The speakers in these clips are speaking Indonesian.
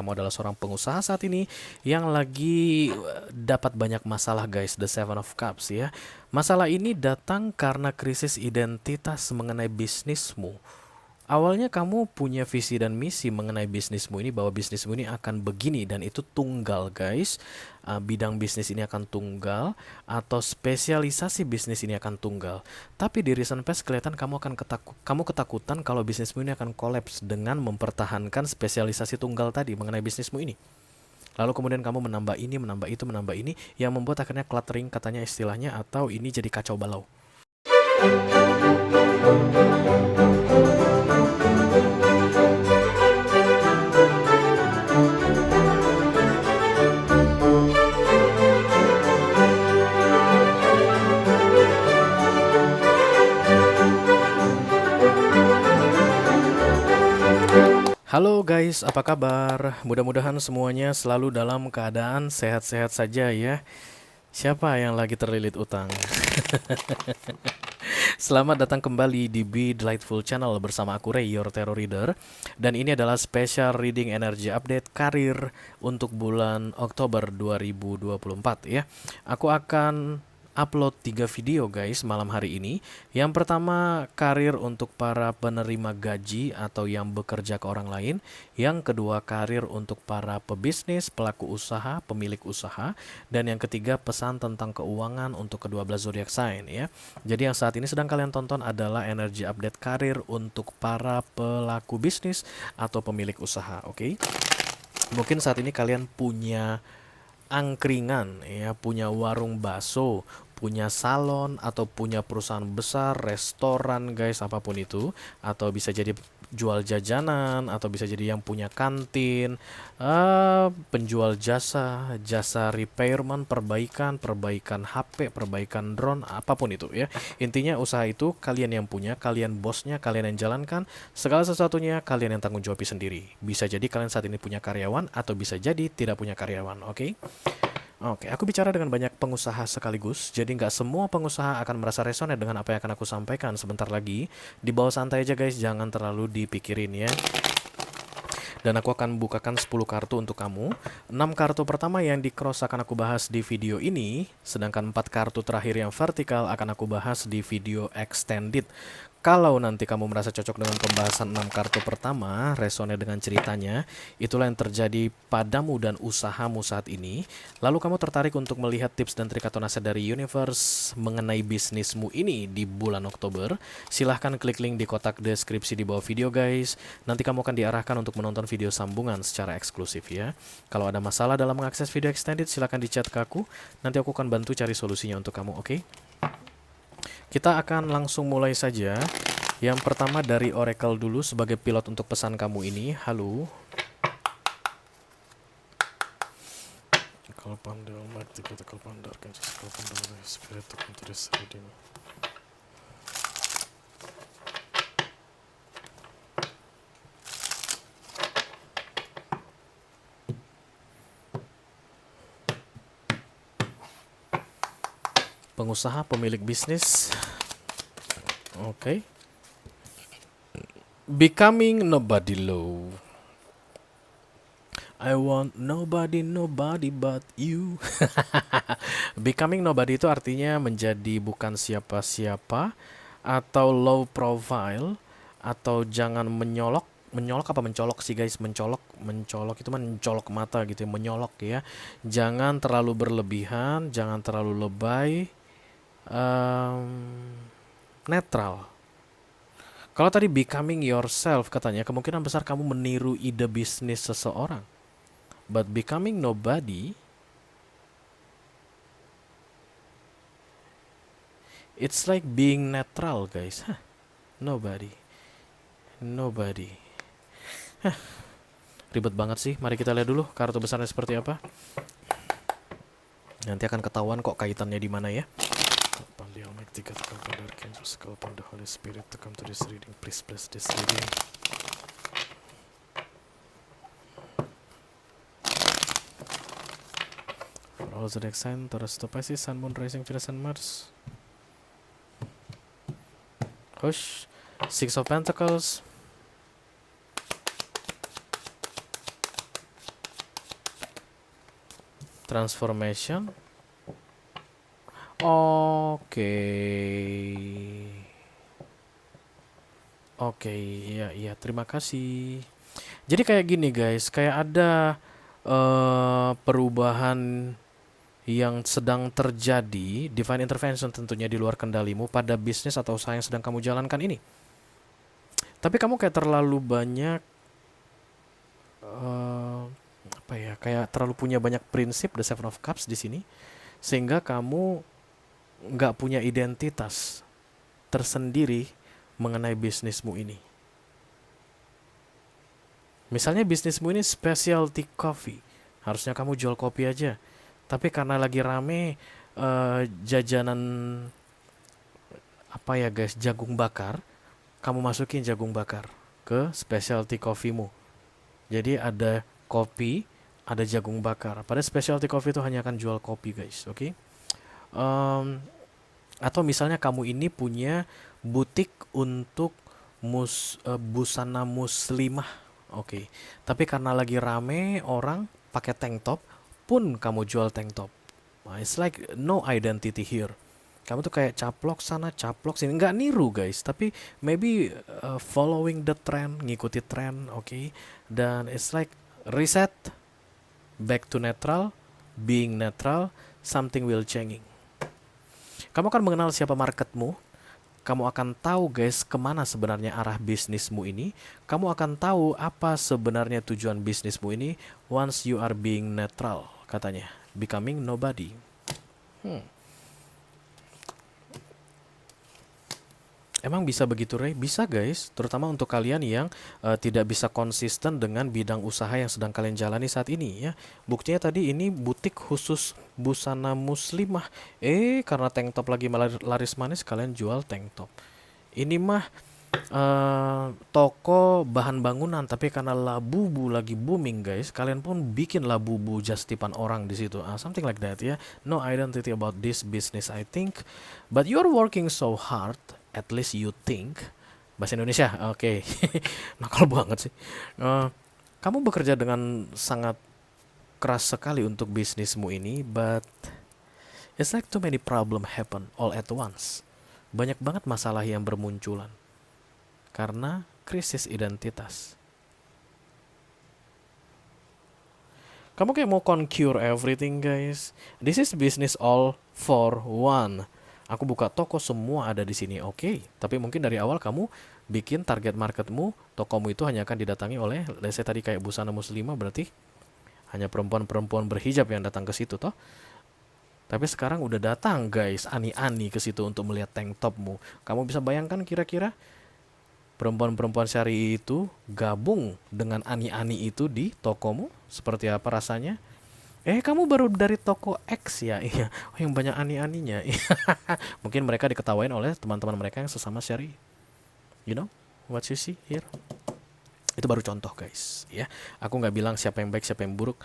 kamu adalah seorang pengusaha saat ini yang lagi dapat banyak masalah guys, the Seven of Cups ya. Masalah ini datang karena krisis identitas mengenai bisnismu. Awalnya kamu punya visi dan misi mengenai bisnismu ini bahwa bisnismu ini akan begini dan itu tunggal guys. Bidang bisnis ini akan tunggal atau spesialisasi bisnis ini akan tunggal. Tapi di recent past kelihatan kamu ketakutan kalau bisnismu ini akan kolaps dengan mempertahankan spesialisasi tunggal tadi mengenai bisnismu ini. Lalu kemudian kamu menambah ini, menambah itu, menambah ini yang membuat akhirnya cluttering katanya istilahnya atau ini jadi kacau balau. Halo guys, apa kabar? Mudah-mudahan semuanya selalu dalam keadaan sehat-sehat saja ya. Siapa yang lagi terlilit utang? Selamat datang kembali di Be Delightful Channel bersama aku Ray, your Tarot Reader. Dan ini adalah special reading energy update karir untuk bulan Oktober 2024 ya. Aku akan upload 3 video guys malam hari ini. Yang pertama karir untuk para penerima gaji atau yang bekerja ke orang lain. Yang kedua karir untuk para pebisnis, pelaku usaha, pemilik usaha. Dan yang ketiga pesan tentang keuangan untuk kedua belas zodiak sign ya. Jadi yang saat ini sedang kalian tonton adalah energy update karir untuk para pelaku bisnis atau pemilik usaha, oke? Mungkin saat ini kalian punya angkringan ya, punya warung bakso, punya salon atau punya perusahaan besar, restoran guys, apapun itu, atau bisa jadi jual jajanan atau bisa jadi yang punya kantin, penjual jasa, jasa repairman, perbaikan HP, perbaikan drone, apapun itu ya. Intinya usaha itu kalian yang punya, kalian bosnya, kalian yang jalankan, segala sesuatunya kalian yang tanggung jawab sendiri. Bisa jadi kalian saat ini punya karyawan atau bisa jadi tidak punya karyawan, oke? Oke, aku bicara dengan banyak pengusaha sekaligus, jadi nggak semua pengusaha akan merasa resonate dengan apa yang akan aku sampaikan sebentar lagi. Di bawah santai aja guys, jangan terlalu dipikirin ya. Dan aku akan bukakan 10 kartu untuk kamu. 6 kartu pertama yang di cross akan aku bahas di video ini, sedangkan 4 kartu terakhir yang vertikal akan aku bahas di video extended. Kalau nanti kamu merasa cocok dengan pembahasan 6 kartu pertama, resonate dengan ceritanya, itulah yang terjadi padamu dan usahamu saat ini. Lalu kamu tertarik untuk melihat tips dan trik atau nasihat dari universe mengenai bisnismu ini di bulan Oktober, silahkan klik link di kotak deskripsi di bawah video guys. Nanti kamu akan diarahkan untuk menonton video sambungan secara eksklusif ya. Kalau ada masalah dalam mengakses video extended, silahkan di chat ke aku. Nanti aku akan bantu cari solusinya untuk kamu, oke? Kita akan langsung mulai saja. Yang pertama dari Oracle dulu sebagai pilot untuk pesan kamu ini. Halo. Kalau pandai Almighty, kita kalau pandai kan kalau pandai spirit untuk this reading. Pengusaha, pemilik bisnis. Oke. Becoming nobody low. I want nobody but you. Becoming nobody itu artinya menjadi bukan siapa-siapa atau low profile atau jangan menyolok. Menyolok apa mencolok sih guys? Mencolok itu mencolok mata gitu ya, menyolok ya. Jangan terlalu berlebihan, jangan terlalu lebay. Netral. Kalau tadi becoming yourself katanya kemungkinan besar kamu meniru ide bisnis seseorang. But becoming nobody, it's like being netral guys. Nobody. Nobody. Ribet banget sih. Mari kita lihat dulu kartu besarnya seperti apa. Nanti akan ketahuan kok kaitannya di mana ya. Upon the Almighty God, upon the Archangels, upon the Holy Spirit to come to this reading, please bless this reading. For all zodiac sign, Taurus to Pisces, Sun, Moon, Rising, Venus, and Mars. Hush. Six of Pentacles. Transformation. Oke. Oke, iya iya, terima kasih. Jadi kayak gini guys, kayak ada perubahan yang sedang terjadi, divine intervention tentunya di luar kendalimu pada bisnis atau usaha yang sedang kamu jalankan ini. Tapi kamu kayak terlalu banyak eh, apa ya? Kayak terlalu punya banyak prinsip, the Seven of Cups di sini, sehingga kamu nggak punya identitas tersendiri mengenai bisnismu ini. Misalnya bisnismu ini specialty coffee, harusnya kamu jual kopi aja. Tapi karena lagi rame jajanan apa ya guys, jagung bakar, kamu masukin jagung bakar ke specialty coffeemu. Jadi ada kopi, ada jagung bakar. Pada specialty coffee itu hanya akan jual kopi guys, oke? Okay? Atau misalnya kamu ini punya butik untuk busana muslimah, oke. Okay. Tapi karena lagi rame orang pakai tank top, pun kamu jual tank top. Nah, it's like no identity here. Kamu tuh kayak caplok sana, caplok sini, nggak niru guys, tapi maybe following the trend, ngikuti trend, oke. Okay? Dan it's like reset, back to neutral, being neutral, something will changing. Kamu akan mengenal siapa marketmu. Kamu akan tahu guys kemana sebenarnya arah bisnismu ini. Kamu akan tahu apa sebenarnya tujuan bisnismu ini once you are being neutral, katanya. Becoming nobody. Emang bisa begitu Ray? Bisa guys, terutama untuk kalian yang tidak bisa konsisten dengan bidang usaha yang sedang kalian jalani saat ini ya. Buktinya tadi ini butik khusus busana muslimah. Karena tank top lagi laris manis, kalian jual tank top. Ini mah toko bahan bangunan, tapi karena Labubu lagi booming guys, kalian pun bikin Labubu just tipan orang di situ. Something like that ya. No identity about this business I think, but you're working so hard. At least you think. Bahasa Indonesia, oke. Nakal banget sih. Kamu bekerja dengan sangat keras sekali untuk bisnismu ini, but it's like too many problem happen all at once. Banyak banget masalah yang bermunculan karena krisis identitas. Kamu kayak mau conquer everything guys. This is business all for one. Aku buka toko, semua ada di sini, oke. Tapi mungkin dari awal kamu bikin target marketmu, tokomu itu hanya akan didatangi oleh, let's say tadi kayak busana muslimah, berarti hanya perempuan-perempuan berhijab yang datang ke situ toh. Tapi sekarang udah datang guys, ani-ani ke situ untuk melihat tank topmu. Kamu bisa bayangkan kira-kira perempuan-perempuan syari itu gabung dengan ani-ani itu di tokomu, seperti apa rasanya? Kamu baru dari toko X ya? Iya. Oh, yang banyak ani-aninya. Mungkin mereka diketawain oleh teman-teman mereka yang sesama syari. You know what you see here? Itu baru contoh guys. Ya, aku nggak bilang siapa yang baik siapa yang buruk.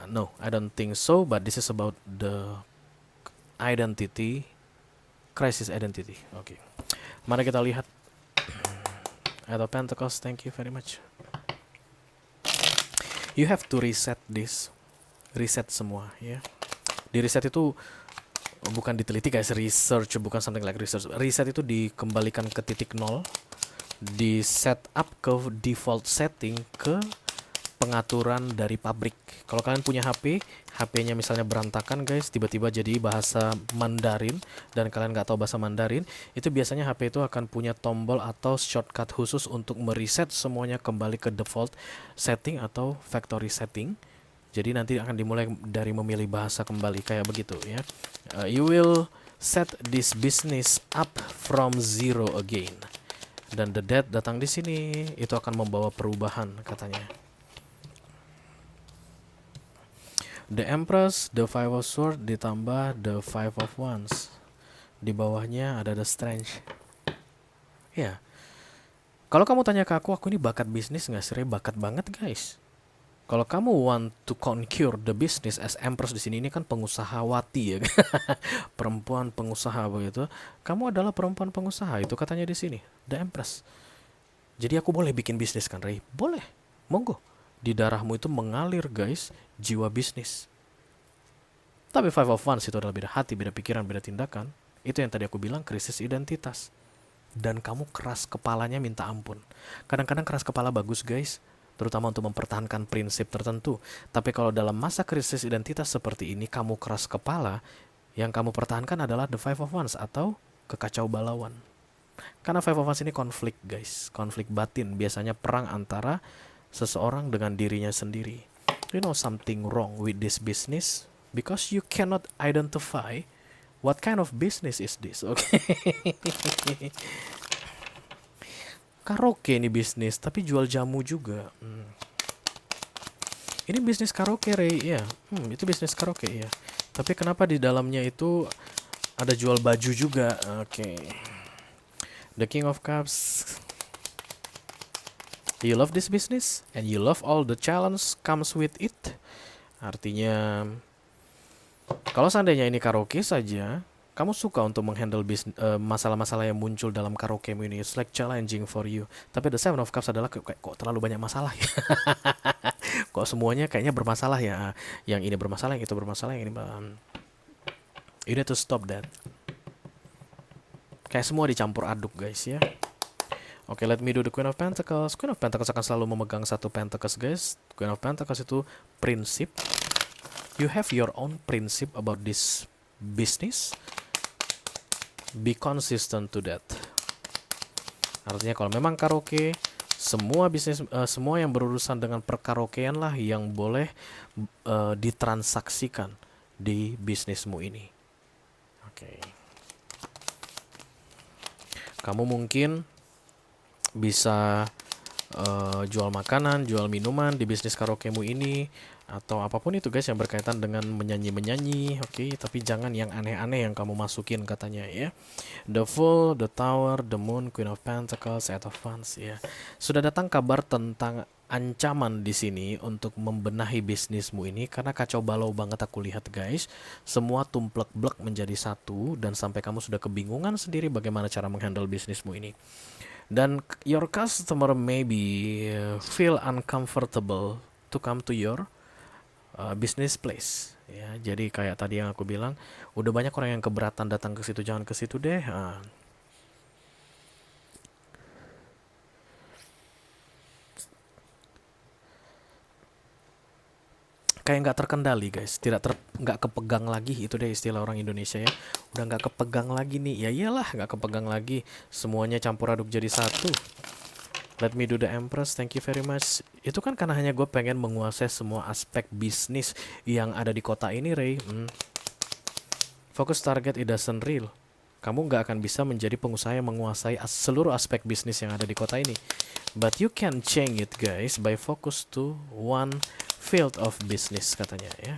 No, I don't think so. But this is about the identity, crisis identity. Oke. Mari kita lihat. At Pentacles, thank you very much. You have to reset this. Reset semua ya. Di reset itu bukan diteliti guys, research bukan something like research. Reset itu dikembalikan ke titik nol, di set up ke default setting, ke pengaturan dari pabrik. Kalau kalian punya HP-nya misalnya berantakan guys, tiba-tiba jadi bahasa Mandarin dan kalian nggak tahu bahasa Mandarin, itu biasanya HP itu akan punya tombol atau shortcut khusus untuk mereset semuanya kembali ke default setting atau factory setting. Jadi nanti akan dimulai dari memilih bahasa kembali kayak begitu ya. You will set this business up from zero again. Dan the death datang di sini, itu akan membawa perubahan katanya. The Empress, the Five of Swords ditambah the Five of Wands. Di bawahnya ada the Strange. Ya. Kalau kamu tanya ke aku ini bakat bisnis nggak sih? Bakat banget guys. Kalau kamu want to conquer the business as Empress di sini, ini kan pengusahawati ya, perempuan pengusaha begitu. Kamu adalah perempuan pengusaha, itu katanya di sini, the Empress. Jadi aku boleh bikin bisnis kan, Ray? Boleh, monggo. Di darahmu itu mengalir guys, jiwa bisnis. Tapi Five of Wands itu adalah beda hati, beda pikiran, beda tindakan. Itu yang tadi aku bilang, krisis identitas. Dan kamu keras kepalanya minta ampun. Kadang-kadang keras kepala bagus guys, terutama untuk mempertahankan prinsip tertentu. Tapi kalau dalam masa krisis identitas seperti ini, kamu keras kepala, yang kamu pertahankan adalah the Five of Wands atau kekacau balauan. Karena Five of Wands ini konflik guys, konflik batin, biasanya perang antara seseorang dengan dirinya sendiri. You know something wrong with this business because you cannot identify what kind of business is this, okay? Karaoke ini bisnis, tapi jual jamu juga. Ini bisnis karaoke, Ray, ya. Itu bisnis karaoke, ya. Tapi kenapa di dalamnya itu ada jual baju juga? Oke. The King of Cups. You love this business and you love all the challenge comes with it. Artinya, kalau seandainya ini karaoke saja, kamu suka untuk menghandle masalah-masalah yang muncul dalam karaoke ini. It's like challenging for you. Tapi the Seven of Cups adalah kok terlalu banyak masalah ya. Kok semuanya kayaknya bermasalah ya. Yang ini bermasalah, yang itu bermasalah, yang ini you need to stop that. Kayak semua dicampur aduk guys ya. Oke, let me do the Queen of Pentacles. Queen of Pentacles akan selalu memegang satu Pentacles guys. Queen of Pentacles itu prinsip. You have your own principle about this business. Be consistent to that. Artinya kalau memang karaoke, semua bisnis, semua yang berurusan dengan perkaraokean lah yang boleh ditransaksikan di bisnismu ini. Oke. Kamu mungkin bisa jual makanan, jual minuman di bisnis karaokemu ini, atau apapun itu guys yang berkaitan dengan menyanyi-menyanyi, oke, tapi jangan yang aneh-aneh yang kamu masukin katanya ya. The Fool, The Tower, The Moon, Queen of Pentacles, Eight of Wands ya. Sudah datang kabar tentang ancaman di sini untuk membenahi bisnismu ini karena kacau balau banget aku lihat guys. Semua tumplek-blek menjadi satu dan sampai kamu sudah kebingungan sendiri bagaimana cara menghandle bisnismu ini. Dan your customer maybe feel uncomfortable to come to your business place ya. Jadi kayak tadi yang aku bilang, udah banyak orang yang keberatan datang ke situ, jangan ke situ deh. Kayak nggak terkendali guys, nggak kepegang lagi, itu deh istilah orang Indonesia ya. Udah nggak kepegang lagi nih, ya iyalah nggak kepegang lagi, semuanya campur aduk jadi satu. Let me do the Empress, thank you very much. Itu kan karena hanya gue pengen menguasai semua aspek bisnis yang ada di kota ini, Ray. Focus target, it doesn't real. Kamu nggak akan bisa menjadi pengusaha yang menguasai seluruh aspek bisnis yang ada di kota ini. But you can change it guys by focus to one field of business katanya ya.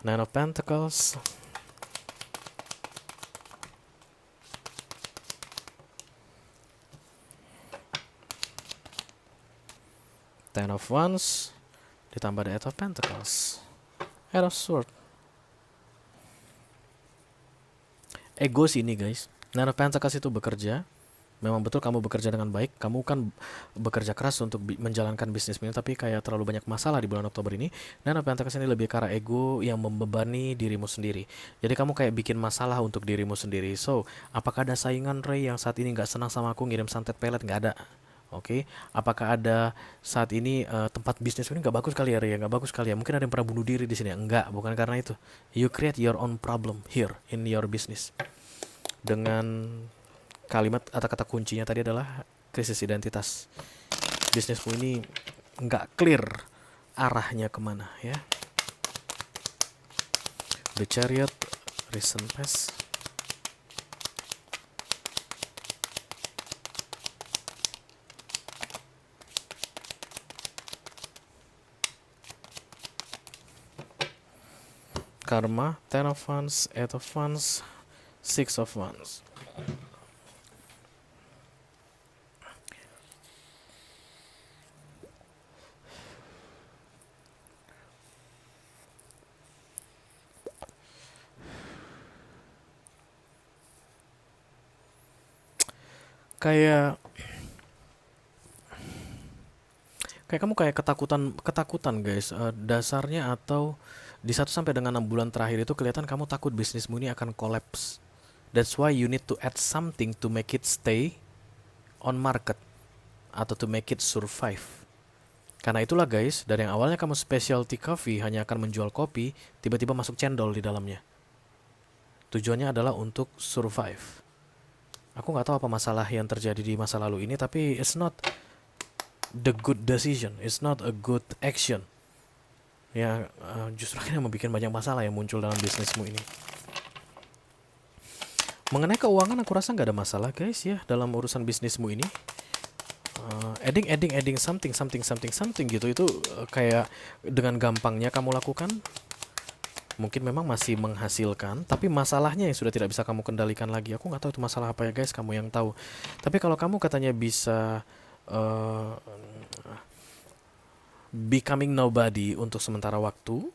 Nine of Pentacles. Ten of Wands ditambah the Eight of Pentacles. Eight of Swords. Ego sini guys. Nine of Pentacles itu bekerja. Memang betul kamu bekerja dengan baik. Kamu kan bekerja keras untuk menjalankan bisnis ini, tapi kayak terlalu banyak masalah di bulan Oktober ini. Nine of Pentacles ini lebih ke arah ego yang membebani dirimu sendiri. Jadi kamu kayak bikin masalah untuk dirimu sendiri. So, apakah ada saingan Ray yang saat ini nggak senang sama aku ngirim santet pelet? Nggak ada. Oke, apakah ada saat ini tempat bisnis ini nggak bagus kali ya, Ray? Nggak bagus kali ya? Mungkin ada yang pernah bunuh diri di sini. Enggak, bukan karena itu. You create your own problem here in your business. Dengan kalimat atau kata kuncinya tadi adalah krisis identitas. Bisnismu ini nggak clear arahnya kemana ya. The Chariot, recent past. Karma, Ten of Wands, Eight of Wands, Six of Wands. Kayak kamu kayak ketakutan guys, dasarnya atau Di 1 sampai dengan 6 bulan terakhir itu kelihatan kamu takut bisnismu ini akan collapse. That's why you need to add something to make it stay on market atau to make it survive. Karena itulah guys, dari yang awalnya kamu specialty coffee hanya akan menjual kopi, tiba-tiba masuk cendol di dalamnya. Tujuannya adalah untuk survive. Aku nggak tahu apa masalah yang terjadi di masa lalu ini, tapi it's not the good decision, it's not a good action. Ya, justru akhirnya membuat banyak masalah yang muncul dalam bisnismu ini. Mengenai keuangan aku rasa nggak ada masalah guys ya dalam urusan bisnismu ini. Adding something gitu itu kayak dengan gampangnya kamu lakukan. Mungkin memang masih menghasilkan, tapi masalahnya yang sudah tidak bisa kamu kendalikan lagi. Aku nggak tahu itu masalah apa ya guys, kamu yang tahu. Tapi kalau kamu katanya bisa becoming nobody untuk sementara waktu,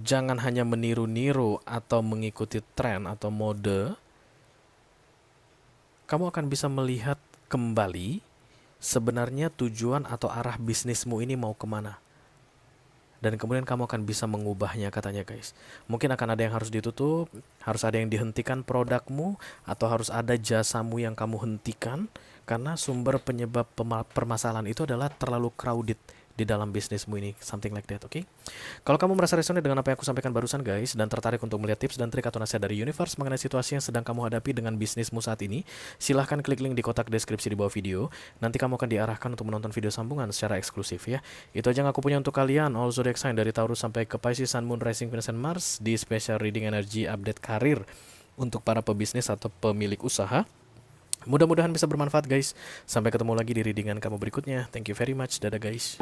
jangan hanya meniru-niru atau mengikuti tren atau mode. Kamu akan bisa melihat kembali sebenarnya tujuan atau arah bisnismu ini mau kemana. Dan kemudian kamu akan bisa mengubahnya katanya guys. Mungkin akan ada yang harus ditutup, harus ada yang dihentikan produkmu, atau harus ada jasamu yang kamu hentikan. Karena sumber penyebab permasalahan itu adalah terlalu crowded di dalam bisnismu ini, something like that, oke? Kalau kamu merasa resonate dengan apa yang aku sampaikan barusan guys, dan tertarik untuk melihat tips dan trik atau nasihat dari universe mengenai situasi yang sedang kamu hadapi dengan bisnismu saat ini, silahkan klik link di kotak deskripsi di bawah video. Nanti kamu akan diarahkan untuk menonton video sambungan secara eksklusif ya. Itu aja yang aku punya untuk kalian, all zodiac sign dari Taurus sampai ke Pisces, Sun, Moon, Rising, Venus, and Mars di special reading energy update karir untuk para pebisnis atau pemilik usaha. Mudah-mudahan bisa bermanfaat guys. Sampai ketemu lagi di readingan kamu berikutnya. Thank you very much. Dadah guys.